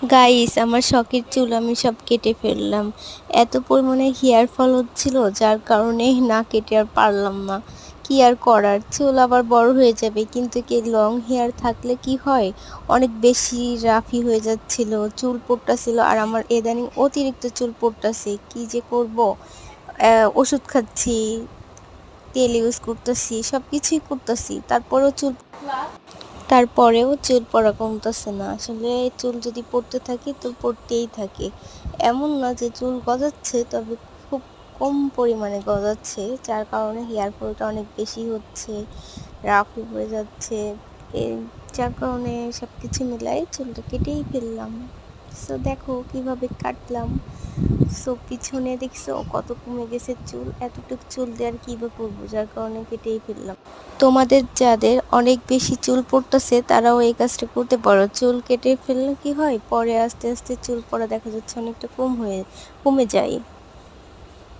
Guys, আমার শখের চুল আমি সব কেটে ফেললাম। এত পরিমাণে হেয়ার ফল হচ্ছিল, যার কারণে না কেটে আর পারলাম না। কি আর করার, চুল আবার বড় হয়ে যাবে, কিন্তু কি লং হেয়ার থাকলে কি হয়, অনেক বেশি রাফি হয়ে যাচ্ছিল, চুল পড়তাছিল। আর আমার ইদানিং অতিরিক্ত চুল পড়তাছে, কি যে করব। ওষুধ খাচ্ছি, তেল ইউজ করতেছি, সব কিছুই করতেছি, তারপরেও চুল পড়া কমতেছে না। আসলে চুল যদি পড়তে থাকে তো পড়তেই থাকে, এমন না যে চুল গজাচ্ছে, তবে খুব কম পরিমাণে গজাচ্ছে, যার কারণে হেয়ার ফলটা অনেক বেশি হচ্ছে, রাফি হয়ে যাচ্ছে। এর যার কারণে সব কিছু মিলাই চুলটা কেটেই ফেললাম। সো দেখো কিভাবে কাটলাম। সো পিছনে দেখছো কত কমে গেছে চুল, এতটুকু চুল দিয়ে আর কি বা করবো, যার কারণে কেটেই ফেললাম। তোমাদের যাদের অনেক বেশি চুল পড়তেছে তারাও এই কাজটা করতে পারো। চুল কেটে ফেললে কি হয়, পরে আস্তে আস্তে চুল পড়া দেখা যাচ্ছে অনেকটা কমে যায়।